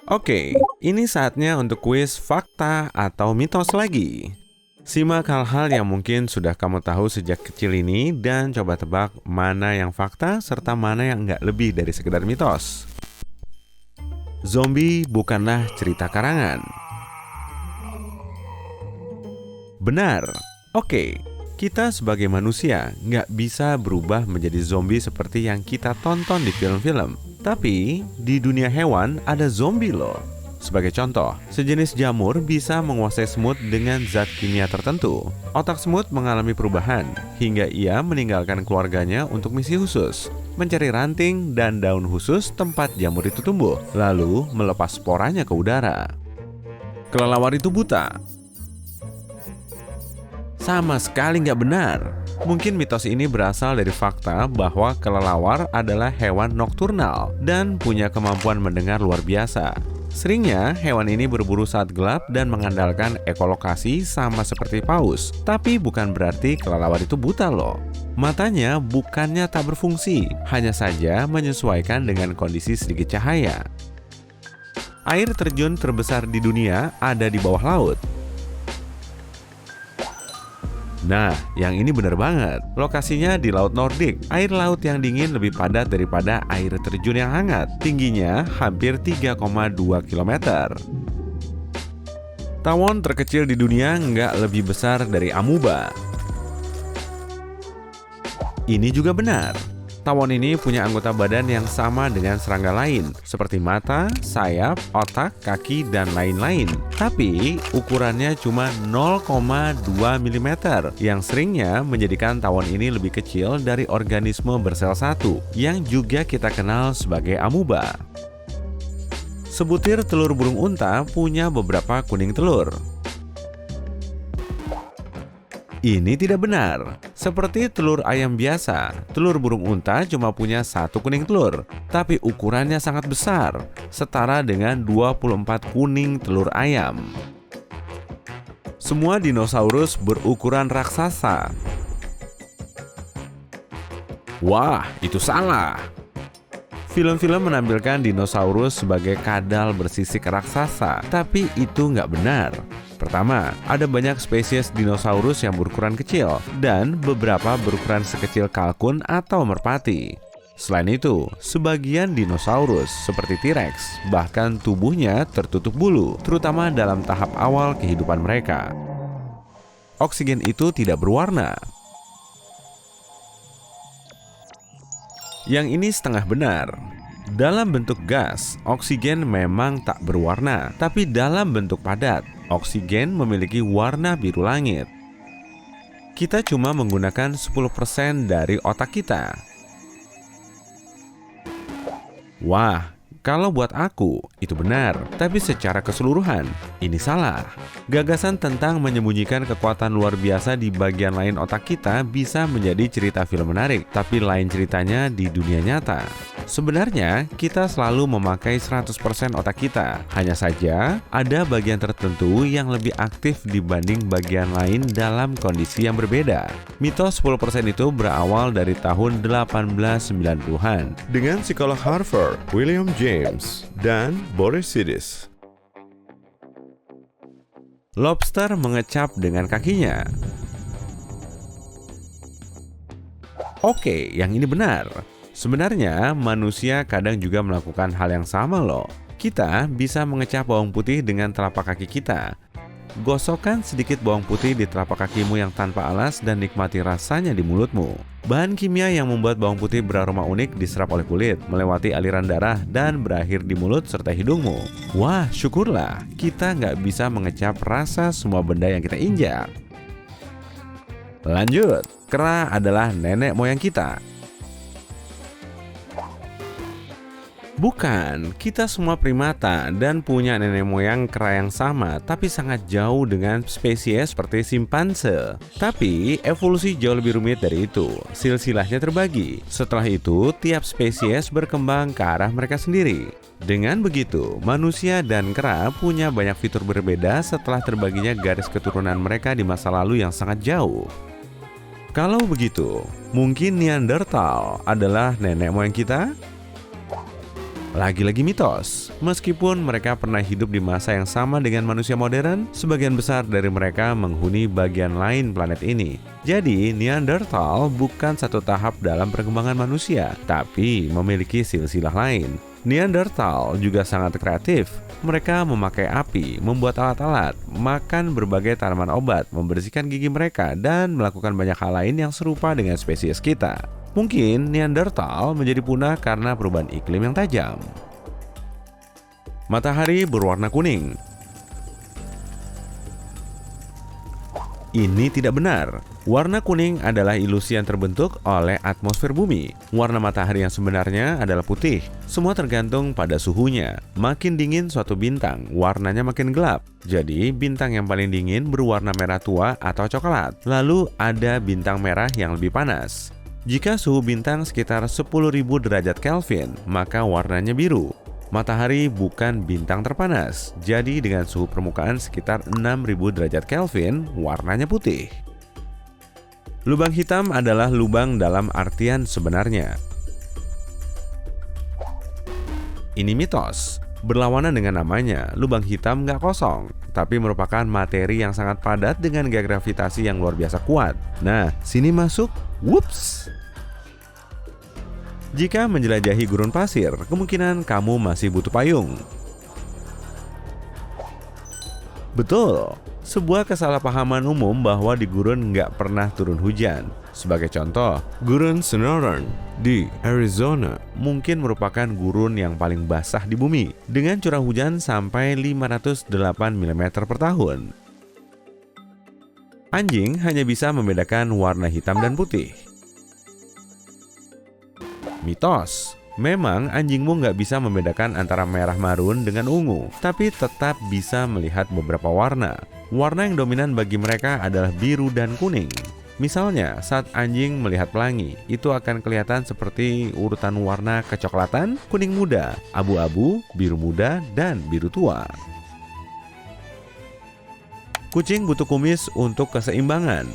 Oke, ini saatnya untuk kuis fakta atau mitos lagi. Simak hal-hal yang mungkin sudah kamu tahu sejak kecil ini dan coba tebak mana yang fakta serta mana yang nggak lebih dari sekedar mitos. Zombie bukanlah cerita karangan. Benar. Oke, kita sebagai manusia nggak bisa berubah menjadi zombie seperti yang kita tonton di film-film. Tapi, di dunia hewan ada zombie loh. Sebagai contoh, sejenis jamur bisa menguasai semut dengan zat kimia tertentu. Otak semut mengalami perubahan, hingga ia meninggalkan keluarganya untuk misi khusus, mencari ranting dan daun khusus tempat jamur itu tumbuh, lalu melepas sporanya ke udara. Kelelawar itu buta. Sama sekali nggak benar. Mungkin mitos ini berasal dari fakta bahwa kelelawar adalah hewan nokturnal dan punya kemampuan mendengar luar biasa. Seringnya, hewan ini berburu saat gelap dan mengandalkan ekolokasi sama seperti paus. Tapi bukan berarti kelelawar itu buta loh. Matanya bukannya tak berfungsi, hanya saja menyesuaikan dengan kondisi sedikit cahaya. Air terjun terbesar di dunia ada di bawah laut. Nah, yang ini benar banget. Lokasinya di Laut Nordik. Air laut yang dingin lebih padat daripada air terjun yang hangat. Tingginya hampir 3,2 km. Tawon terkecil di dunia nggak lebih besar dari amuba. Ini juga benar. Tawon ini punya anggota badan yang sama dengan serangga lain, seperti mata, sayap, otak, kaki, dan lain-lain. Tapi, ukurannya cuma 0,2 mm, yang seringnya menjadikan tawon ini lebih kecil dari organisme bersel satu, yang juga kita kenal sebagai amuba. Sebutir telur burung unta punya beberapa kuning telur. Ini tidak benar. Seperti telur ayam biasa, telur burung unta cuma punya satu kuning telur, tapi ukurannya sangat besar, setara dengan 24 kuning telur ayam. Semua dinosaurus berukuran raksasa. Wah, itu salah. Film-film menampilkan dinosaurus sebagai kadal bersisik raksasa, tapi itu nggak benar. Pertama, ada banyak spesies dinosaurus yang berukuran kecil, dan beberapa berukuran sekecil kalkun atau merpati. Selain itu, sebagian dinosaurus seperti T-Rex, bahkan tubuhnya tertutup bulu, terutama dalam tahap awal kehidupan mereka. Oksigen itu tidak berwarna. Yang ini setengah benar. Dalam bentuk gas, oksigen memang tak berwarna, tapi dalam bentuk padat, oksigen memiliki warna biru langit. Kita cuma menggunakan 10% dari otak kita. Wah, kalau buat aku, itu benar. Tapi secara keseluruhan, ini salah. Gagasan tentang menyembunyikan kekuatan luar biasa di bagian lain otak kita bisa menjadi cerita film menarik, tapi lain ceritanya di dunia nyata. Sebenarnya, kita selalu memakai 100% otak kita. Hanya saja, ada bagian tertentu yang lebih aktif dibanding bagian lain dalam kondisi yang berbeda. Mitos 10% itu berawal dari tahun 1890-an dengan psikolog Harvard, William James, dan Boris Sidis. Lobster mengecap dengan kakinya. Oke, yang ini benar. Sebenarnya, manusia kadang juga melakukan hal yang sama loh. Kita bisa mengecap bawang putih dengan telapak kaki kita. Gosokkan sedikit bawang putih di telapak kakimu yang tanpa alas dan nikmati rasanya di mulutmu. Bahan kimia yang membuat bawang putih beraroma unik diserap oleh kulit, melewati aliran darah, dan berakhir di mulut serta hidungmu. Wah, syukurlah kita nggak bisa mengecap rasa semua benda yang kita injak. Lanjut, kera adalah nenek moyang kita. Bukan, kita semua primata dan punya nenek moyang kera yang sama, tapi sangat jauh dengan spesies seperti simpanse. Tapi, evolusi jauh lebih rumit dari itu. Silsilahnya terbagi. Setelah itu, tiap spesies berkembang ke arah mereka sendiri. Dengan begitu, manusia dan kera punya banyak fitur berbeda setelah terbaginya garis keturunan mereka di masa lalu yang sangat jauh. Kalau begitu, mungkin Neanderthal adalah nenek moyang kita? Lagi-lagi mitos, meskipun mereka pernah hidup di masa yang sama dengan manusia modern, sebagian besar dari mereka menghuni bagian lain planet ini. Jadi, Neanderthal bukan satu tahap dalam perkembangan manusia, tapi memiliki silsilah lain. Neanderthal juga sangat kreatif. Mereka memakai api, membuat alat-alat, makan berbagai tanaman obat, membersihkan gigi mereka, dan melakukan banyak hal lain yang serupa dengan spesies kita. Mungkin Neanderthal menjadi punah karena perubahan iklim yang tajam. Matahari berwarna kuning. Ini tidak benar. Warna kuning adalah ilusi yang terbentuk oleh atmosfer bumi. Warna matahari yang sebenarnya adalah putih. Semua tergantung pada suhunya. Makin dingin suatu bintang, warnanya makin gelap. Jadi, bintang yang paling dingin berwarna merah tua atau coklat. Lalu ada bintang merah yang lebih panas. Jika suhu bintang sekitar 10.000 derajat Kelvin, maka warnanya biru. Matahari bukan bintang terpanas, jadi dengan suhu permukaan sekitar 6.000 derajat Kelvin, warnanya putih. Lubang hitam adalah lubang dalam artian sebenarnya. Ini mitos. Berlawanan dengan namanya, lubang hitam nggak kosong, tapi merupakan materi yang sangat padat dengan gaya gravitasi yang luar biasa kuat. Nah, sini masuk, whoops! Jika menjelajahi gurun pasir, kemungkinan kamu masih butuh payung. Betul, sebuah kesalahpahaman umum bahwa di gurun nggak pernah turun hujan. Sebagai contoh, gurun Sonoran di Arizona mungkin merupakan gurun yang paling basah di bumi, dengan curah hujan sampai 508 mm per tahun. Anjing hanya bisa membedakan warna hitam dan putih. Mitos. Memang anjingmu nggak bisa membedakan antara merah marun dengan ungu, tapi tetap bisa melihat beberapa warna. Warna yang dominan bagi mereka adalah biru dan kuning. Misalnya, saat anjing melihat pelangi, itu akan kelihatan seperti urutan warna kecoklatan, kuning muda, abu-abu, biru muda, dan biru tua. Kucing butuh kumis untuk keseimbangan.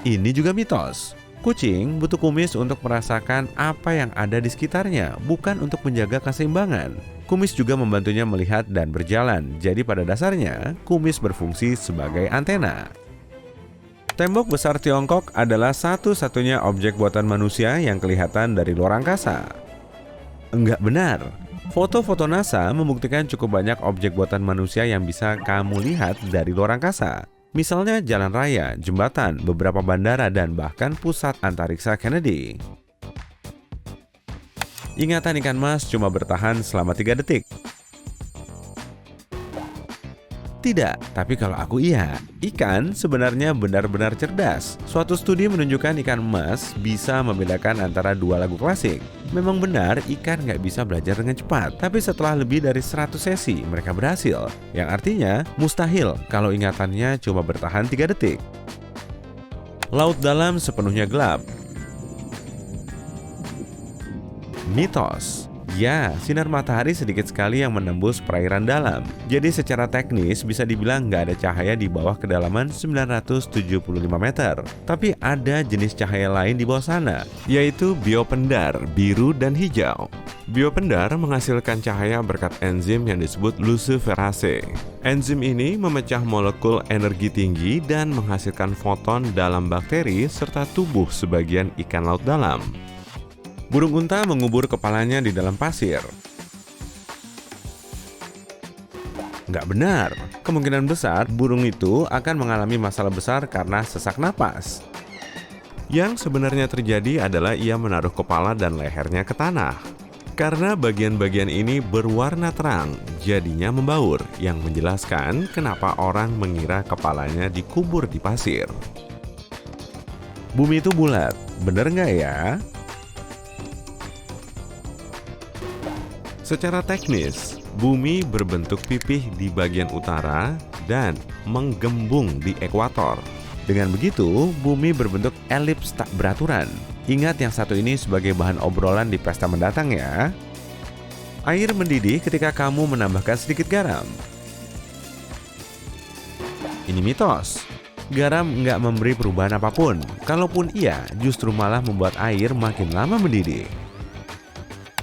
Ini juga mitos. Kucing butuh kumis untuk merasakan apa yang ada di sekitarnya, bukan untuk menjaga keseimbangan. Kumis juga membantunya melihat dan berjalan, jadi pada dasarnya, kumis berfungsi sebagai antena. Tembok besar Tiongkok adalah satu-satunya objek buatan manusia yang kelihatan dari luar angkasa. Enggak benar. Foto-foto NASA membuktikan cukup banyak objek buatan manusia yang bisa kamu lihat dari luar angkasa. Misalnya jalan raya, jembatan, beberapa bandara, dan bahkan pusat antariksa Kennedy. Ingatan ikan mas cuma bertahan selama 3 detik. Tidak, tapi kalau aku iya. Ikan sebenarnya benar-benar cerdas. Suatu studi menunjukkan ikan emas bisa membedakan antara 2 lagu klasik. Memang benar ikan nggak bisa belajar dengan cepat, tapi setelah lebih dari 100 sesi mereka berhasil. Yang artinya mustahil kalau ingatannya cuma bertahan 3 detik. Laut dalam sepenuhnya gelap. Mitos. Ya, sinar matahari sedikit sekali yang menembus perairan dalam. Jadi secara teknis bisa dibilang nggak ada cahaya di bawah kedalaman 975 meter. Tapi ada jenis cahaya lain di bawah sana, yaitu biopendar, biru dan hijau. Biopendar menghasilkan cahaya berkat enzim yang disebut luciferase. Enzim ini memecah molekul energi tinggi dan menghasilkan foton dalam bakteri serta tubuh sebagian ikan laut dalam. Burung unta mengubur kepalanya di dalam pasir. Nggak benar. Kemungkinan besar burung itu akan mengalami masalah besar karena sesak napas. Yang sebenarnya terjadi adalah ia menaruh kepala dan lehernya ke tanah. Karena bagian-bagian ini berwarna terang, jadinya membaur, yang menjelaskan kenapa orang mengira kepalanya dikubur di pasir. Bumi itu bulat, bener nggak ya? Secara teknis, bumi berbentuk pipih di bagian utara dan menggembung di ekuator. Dengan begitu, bumi berbentuk elips tak beraturan. Ingat yang satu ini sebagai bahan obrolan di pesta mendatang ya. Air mendidih ketika kamu menambahkan sedikit garam. Ini mitos. Garam nggak memberi perubahan apapun. Kalaupun iya, justru malah membuat air makin lama mendidih.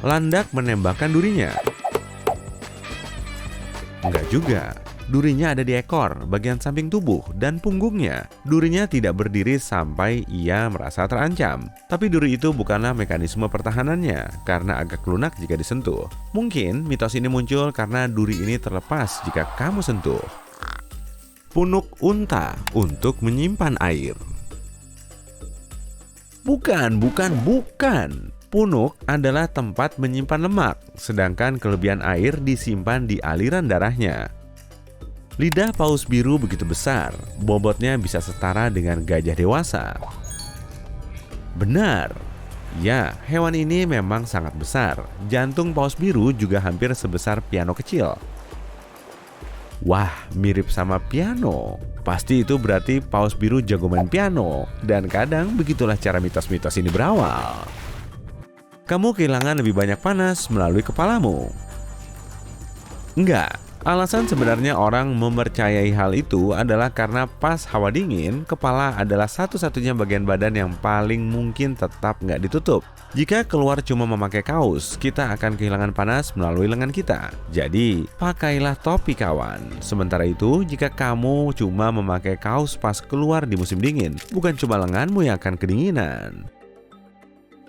landak menembakkan durinya? Enggak juga. Durinya ada di ekor, bagian samping tubuh, dan punggungnya. Durinya tidak berdiri sampai ia merasa terancam. Tapi duri itu bukanlah mekanisme pertahanannya, karena agak lunak jika disentuh. Mungkin mitos ini muncul karena duri ini terlepas jika kamu sentuh. Punuk unta untuk menyimpan air. Bukan. Punuk adalah tempat menyimpan lemak, sedangkan kelebihan air disimpan di aliran darahnya. Lidah paus biru begitu besar, bobotnya bisa setara dengan gajah dewasa. Benar. Ya, hewan ini memang sangat besar. Jantung paus biru juga hampir sebesar piano kecil. Wah, mirip sama piano. Pasti itu berarti paus biru jago main piano. Dan kadang begitulah cara mitos-mitos ini berawal. Kamu kehilangan lebih banyak panas melalui kepalamu. Enggak. Alasan sebenarnya orang mempercayai hal itu adalah karena pas hawa dingin, kepala adalah satu-satunya bagian badan yang paling mungkin tetap nggak ditutup. Jika keluar cuma memakai kaos, kita akan kehilangan panas melalui lengan kita. Jadi, pakailah topi kawan. Sementara itu, jika kamu cuma memakai kaos pas keluar di musim dingin, bukan cuma lenganmu yang akan kedinginan.